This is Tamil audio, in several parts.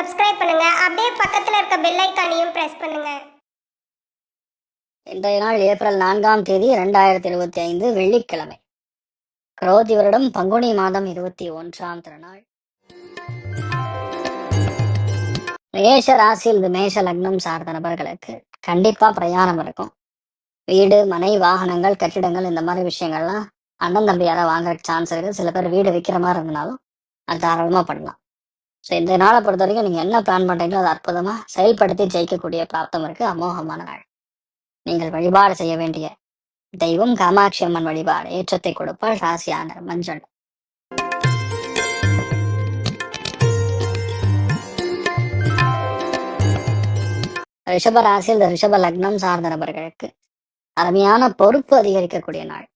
சப்ஸ்கிரைப் பண்ணுங்க. அப்படியே பக்கத்துல இருக்க பெல் ஐகானையும் பிரஸ் பண்ணுங்க. இன்றைய நாள் ஏப்ரல் 4ஆம் தேதி 2025 வெள்ளிக்கிழமை. குரோதி வருடம் பங்குனி மாதம் 21ஆம் திருநாள். மேஷ ராசியில் மேஷ லக்னம் சார்ந்த நபர்களுக்கு கண்டிப்பா பிரயாணம் இருக்கும். வீடு, மனை, வாகனங்கள், கட்டிடங்கள் இந்த மாதிரி விஷயங்கள்லாம் அண்ணன் தம்பியார வாங்குற சான்ஸ் இருக்கு. சில பேர் வீடு விற்கிற மாதிரி இருந்தாலும் அது தாராளமா பண்ணலாம். ஸோ இந்த நாளை பொறுத்த வரைக்கும் நீங்க என்ன பிளான் பண்றீங்களோ அதை அற்புதமா செயல்படுத்தி ஜெயிக்கக்கூடிய பிராப்தம் இருக்கு. அமோகமான நாள். நீங்கள் வழிபாடு செய்ய வேண்டிய தெய்வம் காமாட்சி அம்மன் வழிபாடு ஏற்றத்தை கொடுப்பாள். ராசியானர் மஞ்சள். ரிஷப ராசியில் ரிஷப லக்னம் சார்ந்த நபர்களுக்கு அருமையான பொறுப்பு அதிகரிக்கக்கூடிய நாள்.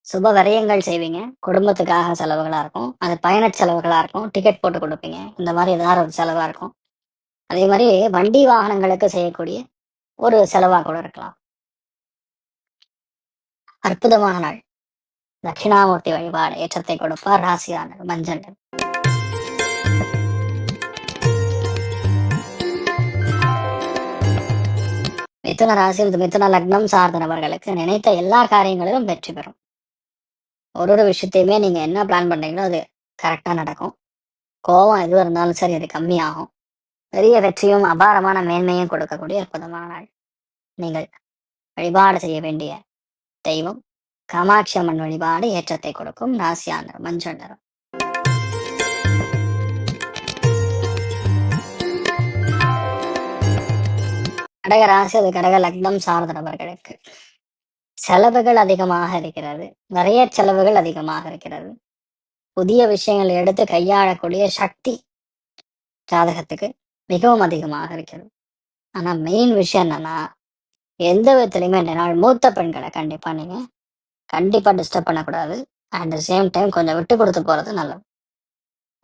சுப விரயங்கள் செய்வீங்க. குடும்பத்துக்காக செலவுகளா இருக்கும், அது பயண செலவுகளா இருக்கும், டிக்கெட் போட்டு கொடுப்பீங்க, இந்த மாதிரி ஏதாவது ஒரு செலவா இருக்கும். அதே மாதிரி வண்டி வாகனங்களுக்கு செய்யக்கூடிய ஒரு செலவா கூட இருக்கலாம். அற்புதமான நாள். தட்சிணாமூர்த்தி வழிபாடு ஏற்றத்தை கொடுப்பார். ராசியானர் மஞ்சள். மிதுன ராசியில் மிதுன லக்னம் சார்ந்த நபர்களுக்கு நினைத்த எல்லா காரியங்களிலும் வெற்றி பெறும். ஒரு விஷயத்தையுமே நீங்க என்ன பிளான் பண்றீங்களோ அது கரெக்டா நடக்கும். கோபம் எது இருந்தாலும் சரி அது கம்மியாகும். பெரிய வெற்றியும் அபாரமான மேன்மையும் கொடுக்கக்கூடிய அற்புதமான நாள். நீங்கள் வழிபாடு செய்ய வேண்டிய தெய்வம் காமாட்சி அம்மன் வழிபாடு ஏற்றத்தை கொடுக்கும். ராசியானர் மஞ்சள் நிறம். கடக ராசி அது கடக லக்னம் சார்ந்த நபர்களுக்கு செலவுகள் அதிகமாக இருக்கிறது. நிறைய செலவுகள் அதிகமாக இருக்கிறது. புதிய விஷயங்களை எடுத்து கையாளக்கூடிய சக்தி ஜாதகத்துக்கு மிகவும் அதிகமாக இருக்கிறது. ஆனா மெயின் விஷயம் என்னன்னா, எந்த விதத்துலையுமே இந்த நாள் மூத்த பெண்களை கண்டிப்பா டிஸ்டர்ப் பண்ணக்கூடாது. அட் த சேம் டைம் கொஞ்சம் விட்டு கொடுத்து போறது நல்லது.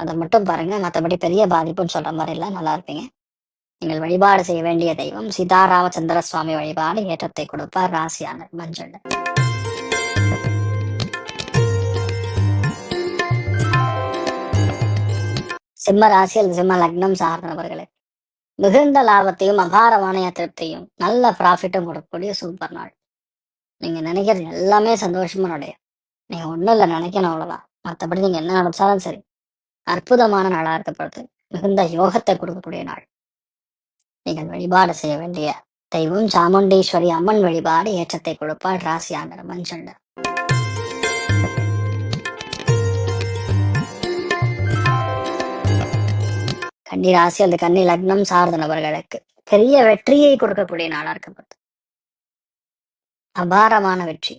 அதை மட்டும் பாருங்க. மற்றபடி பெரிய பாதிப்புன்னு சொல்ற மாதிரி எல்லாம் நல்லா இருப்பீங்க. நீங்கள் வழிபாடு செய்ய வேண்டிய தெய்வம் சீதாராமச்சந்திர சுவாமி வழிபாடு ஏற்றத்தை கொடுப்பார். ராசியானர் மஞ்சள். சிம்ம ராசியில் சிம்ம லக்னம் சார்ந்தவர்களுக்கு மிகுந்த லாபத்தையும் அபாரமான திருப்தியும் நல்ல ப்ராஃபிட்டும் கொடுக்கக்கூடிய சூப்பர் நாள். நீங்க நினைக்கிறது எல்லாமே சந்தோஷமா நடையும். நீங்க ஒண்ணும் இல்லை நினைக்கணும், அவ்வளவுதான். மற்றபடி நீங்க என்ன நினைச்சாலும் சரி அற்புதமான நாளா இருக்கப்படுது. மிகுந்த யோகத்தை கொடுக்கக்கூடிய நாள். நீங்கள் வழிபாடு செய்ய வேண்டிய தெய்வம் சாமுண்டீஸ்வரி அம்மன் வழிபாடு ஏற்றத்தை கொடுப்பாள். ராசியானர் மஞ்சள். கன்னி ராசி அல்லது கன்னி லக்னம் சார்ந்த நபர்களுக்கு பெரிய வெற்றியை கொடுக்கக்கூடிய நாளா இருக்கப்படுது. அபாரமான வெற்றி,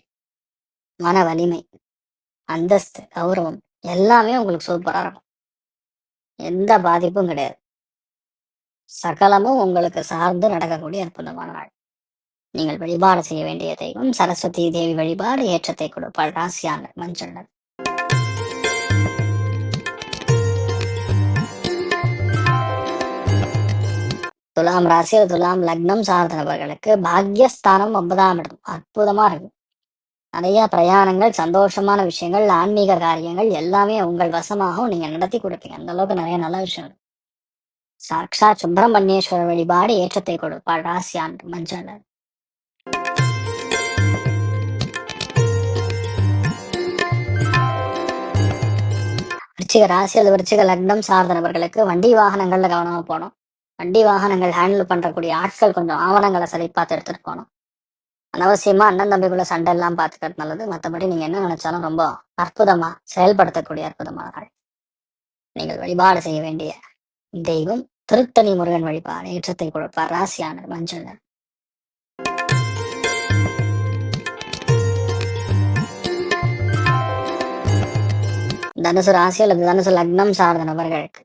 மன வலிமை, அந்தஸ்து, கௌரவம் எல்லாமே உங்களுக்கு சூப்பரா இருக்கும். எந்த பாதிப்பும் கிடையாது. சகலமும் உங்களுக்கு சார்ந்து நடக்கக்கூடிய அற்புதமான நாள். நீங்கள் வழிபாடு செய்ய வேண்டிய தெய்வம் சரஸ்வதி தேவி வழிபாடு ஏற்றத்தை கொடுப்பாள். ராசியானர் மஞ்சள். துலாம் ராசியில் துலாம் லக்னம் சார்ந்த நபர்களுக்கு பாக்யஸ்தானம் 9ஆம் இடம் அற்புதமா இருக்கு. நிறைய பிரயாணங்கள், சந்தோஷமான விஷயங்கள், ஆன்மீக காரியங்கள் எல்லாமே உங்கள் வசமாகவும் நீங்க நடத்தி கொடுப்பீங்க. அந்த அளவுக்கு நிறைய நல்ல விஷயம். சாக்ஷாத் சுப்பிரமணியேஸ்வரர் வழிபாடு ஏற்றத்தை கொடுப்பாள். ராசியானர் மஞ்சள். விருச்சிக ராசியில் விருச்சிக லக்னம் சார்ந்த நபர்களுக்கு வண்டி வாகனங்கள்ல கவனமா போகணும். வண்டி வாகனங்கள் ஹேண்டில் பண்றக்கூடிய ஆட்கள் கொஞ்சம் ஆவணங்களை சரி பார்த்து எடுத்துட்டு போகணும். அனவசியமா அண்ணன் தம்பிக்குள்ள சண்டை எல்லாம் பார்த்துக்கிறது நல்லது. மற்றபடி நீங்க என்ன நினைச்சாலும் ரொம்ப அற்புதமா செயல்படுத்தக்கூடிய அற்புதமான நாள். நீங்கள் வழிபாடு செய்ய வேண்டிய தெய்வம் திருத்தணி முருகன் வழிபாடு ஏற்றத்தை கொடுப்பார். ராசியானர் மஞ்சள். தனுசு ராசி அல்லது தனுசு லக்னம் சார்ந்த நபர்களுக்கு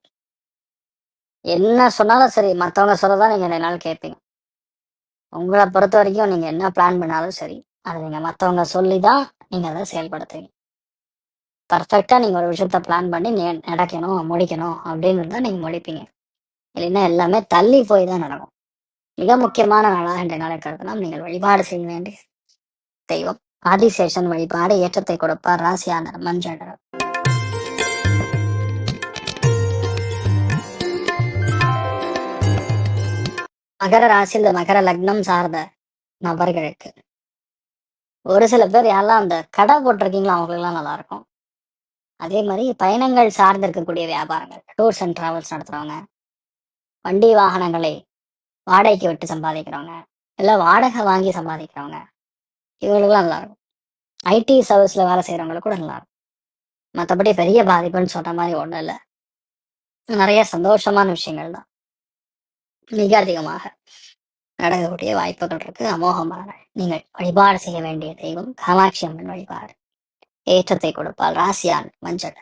என்ன சொன்னாலும் சரி மற்றவங்க சொல்லதான் நீங்க என்னால கேட்பீங்க. உங்களை பொறுத்த வரைக்கும் நீங்க என்ன பிளான் பண்ணாலும் சரி அதை நீங்க மற்றவங்க சொல்லிதான் நீங்க அதை செயல்படுத்துவீங்க. பர்ஃபெக்டா நீங்க ஒரு விஷயத்த பிளான் பண்ணி நடக்கணும், முடிக்கணும் அப்படின்னு தான் நீங்க முடிப்பீங்க. இல்லைன்னா எல்லாமே தள்ளி போய் தான் நடக்கும். மிக முக்கியமான நாளாக என்ற நாளை கருதலாம். நீங்கள் வழிபாடு செய்ய வேண்டிய தெய்வம் ஆதிசேஷன் வழிபாடு ஏற்றத்தை கொடுப்பார். ராசியானர் மஞ்சள். மகர ராசி அல்லது மகர லக்னம் சார்ந்த நபர்களுக்கு ஒரு சில பேர் யாரெல்லாம் அந்த கடை போட்டிருக்கீங்களோ அவங்களுக்குலாம் நல்லா இருக்கும். அதே மாதிரி பயணங்கள் சார்ந்து இருக்கக்கூடிய வியாபாரங்கள், டூர்ஸ் அண்ட் டிராவல்ஸ் நடத்துறவங்க, வண்டி வாகனங்களை வாடகைக்கு விட்டு சம்பாதிக்கிறவங்க, இல்லை வாடகை வாங்கி சம்பாதிக்கிறவங்க, இவங்களுக்குலாம் நல்லா இருக்கும். ஐடி சர்வீஸ்ல வேலை செய்யறவங்களுக்கு கூட நல்லா இருக்கும். மற்றபடி பெரிய பாதிப்புன்னு சொல்ற மாதிரி ஒன்றும் இல்லை. நிறைய சந்தோஷமான விஷயங்கள் தான் மிக அதிகமாக நடக்கக்கூடிய வாய்ப்புகள் இருக்கு. அமோகமான நீங்கள் வழிபாடு செய்ய வேண்டிய தெய்வம் காமாட்சி அம்மன் வழிபாடு. ஏற்றத்தை கொடுப்பால். ராசியான் மஞ்சள்.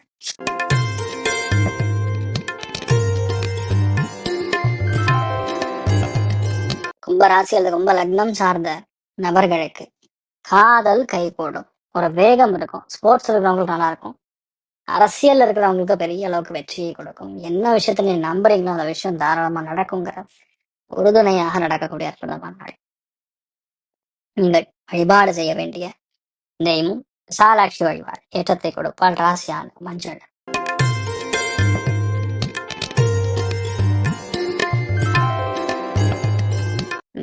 கும்பராசி அல்லது கும்ப லக்னம் சார்ந்த நபர்களுக்கு காதல் கைகூடும். ஒரு வேகம் இருக்கும். ஸ்போர்ட்ஸ் இருக்கிறவங்களுக்கு நல்லா இருக்கும். அரசியல் இருக்கிறவங்களுக்கு பெரிய அளவுக்கு வெற்றியை கொடுக்கும். என்ன விஷயத்த நீ நம்புறீங்களோ அந்த விஷயம் தாராளமா நடக்குங்கிற உறுதுணையாக நடக்கக்கூடிய அற்புதமான நாள். நீங்கள் வழிபாடு செய்ய வேண்டிய தெய்வம் விசாலாட்சி வழிபாடு. ஏற்றத்தை கொடுப்பால். ராசியான மஞ்சள்.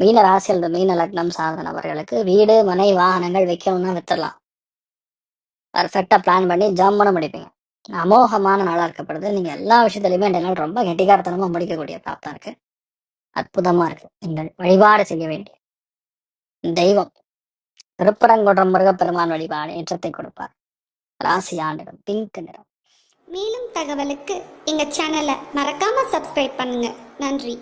மீன ராசி அல்லது மீன லக்னம் சார்ந்த நபர்களுக்கு வீடு மனை வாகனங்கள் வைக்கணும்னா வித்துடலாம். பர்ஃபெக்டா பிளான் பண்ணி ஜம்முன்னு முடிப்பீங்க. அமோகமான நாளா இருக்கப்படுது. நீங்க எல்லா விஷயத்திலுமே இந்த நாள் ரொம்ப கெட்டிகாரத்தனமா முடிக்கக்கூடிய பிராப்தம் இருக்கு. அற்புதமா இருக்கு. நீங்கள் வழிபாடு செய்ய வேண்டிய தெய்வம் திருப்பரங்குன்றம் முருகப்பெருமான் வழிபாடு. ஏற்றத்தை கொடுப்பார். ராசி ஆண்டுகள் பிங்க் நிறம். மேலும் தகவலுக்கு எங்க சேனலை மறக்காம சப்ஸ்கிரைப் பண்ணுங்க. நன்றி.